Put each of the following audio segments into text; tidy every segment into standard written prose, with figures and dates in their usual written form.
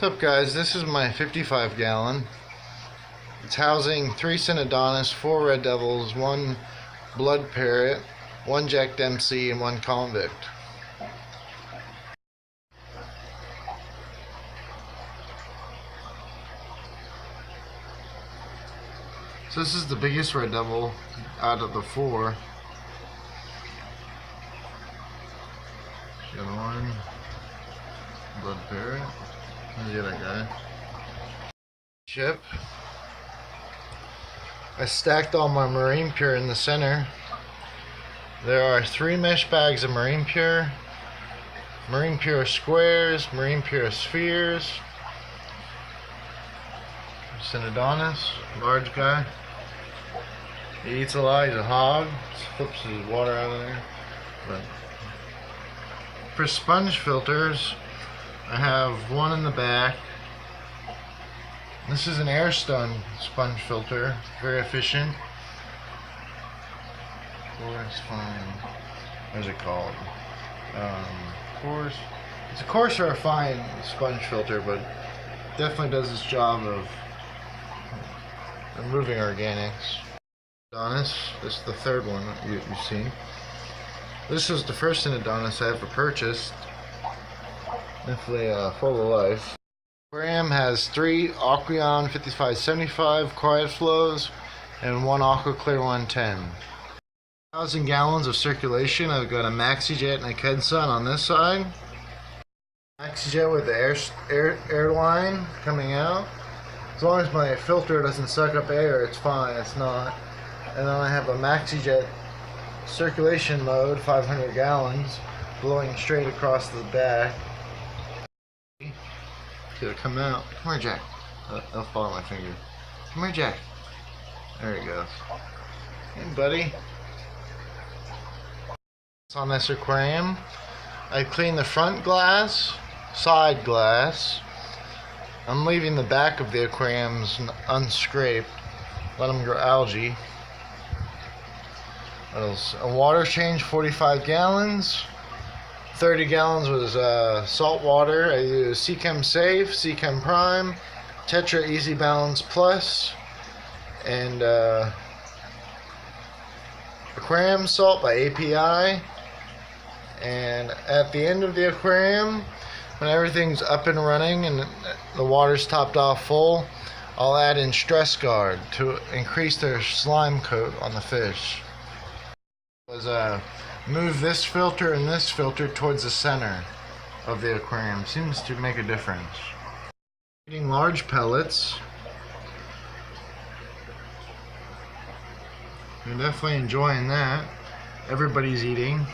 What's up, guys? This is my 55 gallon. It's housing 3 Cynodontis, 4 red devils, 1 blood parrot, 1 Jack Dempsey, and 1 convict. So this is the biggest red devil out of the 4. Got 1 blood parrot. There's the other guy. Chip. I stacked all my marine pure in the center. There are 3 mesh bags of marine pure squares, marine pure spheres. Cynodontis, large guy. He eats a lot, he's a hog. Flips his water out of there. But for sponge filters, I have 1 in the back. This is an Airstone sponge filter, very efficient. What is it called? It's a coarse or a fine sponge filter, but definitely does its job of removing organics. Adonis, this is the 3rd one you've seen. This is the first Adonis I ever purchased. Definitely full of life. Aquarium has 3 Aquarium 5575 quiet flows and 1 Aqua Clear 110. 1,000 gallons of circulation. I've got a MaxiJet and a Kedsun on this side. MaxiJet with the air line coming out. As long as my filter doesn't suck up air, it's fine. It's not. And then I have a MaxiJet circulation mode, 500 gallons, blowing straight across the back. It'll come out. Come here, Jack. I'll follow my finger. Come here, Jack. There he goes. Hey, buddy. On this aquarium, I clean the front glass, side glass. I'm leaving the back of the aquariums unscraped. Let them grow algae. What else? A water change, 45 gallons. 30 gallons was salt water. I use Seachem Safe, Seachem Prime, Tetra Easy Balance Plus, and aquarium salt by API. And at the end of the aquarium, when everything's up and running and the water's topped off full, I'll add in Stress Guard to increase their slime coat on the fish. Move this filter and this filter towards the center of the aquarium. Seems to make a difference. Eating large pellets. You're definitely enjoying that. Everybody's eating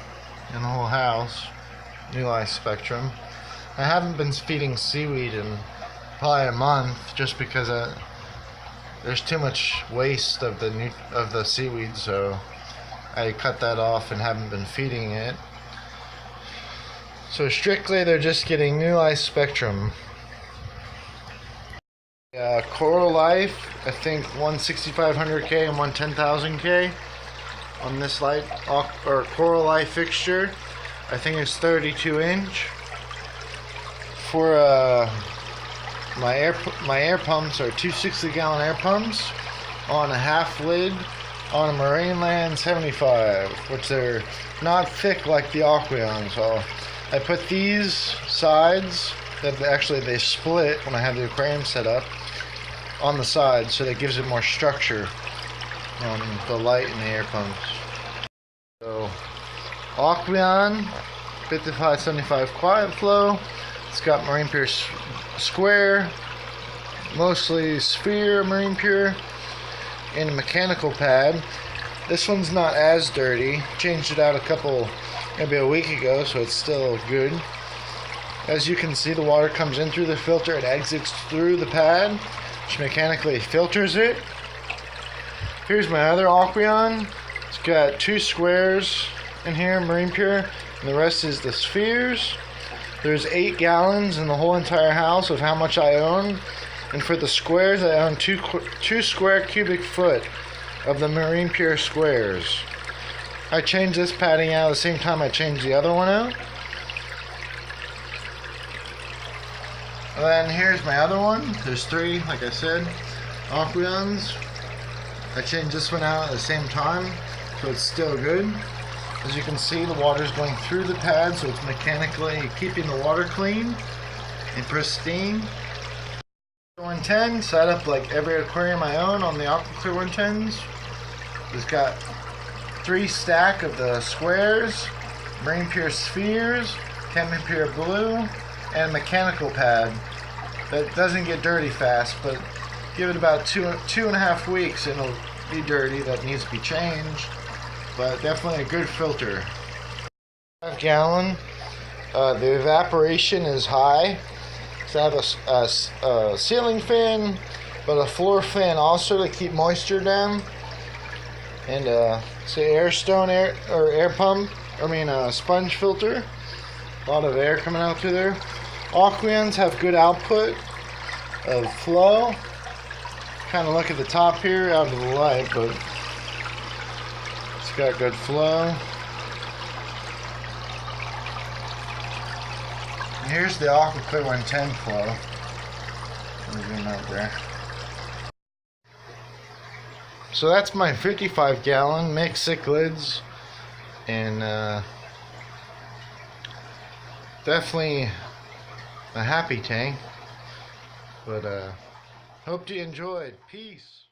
in the whole house. New Life Spectrum. I haven't been feeding seaweed in probably a month just because there's too much waste of the seaweed, so I cut that off and haven't been feeding it. So strictly they're just getting New Life Spectrum. Coral Life, I think 16500K and 110,000K on this light or Coral Life fixture. I think it's 32 inch. For my air pumps are 2 60-gallon air pumps on a half lid on a Marineland 75, which they're not thick like the Aquarium. So I put these sides that actually they split when I have the aquarium set up on the side, so that gives it more structure on the light and the air pumps. So Aquarium 5575 quiet flow. It's got marine pure square, mostly sphere marine pure, and a mechanical pad. This one's not as dirty. Changed it out maybe a week ago, so it's still good. As you can see, the water comes in through the filter and exits through the pad, which mechanically filters it. Here's my other Aquarium. It's got 2 squares in here, marine pure, and the rest is the spheres. There's 8 gallons in the whole entire house of how much I own. And for the squares, I own 2 square cubic foot of the marine pure squares. I changed this padding out at the same time I changed the other one out. And then here's my other one. There's three, like I said, Aquariums. I changed this one out at the same time, so it's still good. As you can see, the water's going through the pad, so it's mechanically keeping the water clean and pristine. 110, set up like every aquarium I own on the AquaClear 110s. It's got 3 stack of the squares, Marine Pure spheres, Chem Pure blue, and mechanical pad that doesn't get dirty fast, but give it about two and a half weeks and it'll be dirty. That needs to be changed, but definitely a good filter. 5 gallon. The evaporation is high. So I have a ceiling fan, but a floor fan also to keep moisture down, and it's an air pump. Sponge filter. A lot of air coming out through there. Aquariums have good output of flow. Kind of look at the top here out of the light, but it's got good flow. Here's the AquaClear 110 flow. Let me zoom out there. So that's my 55 gallon mixed cichlids, and definitely a happy tank. But hope you enjoyed. Peace.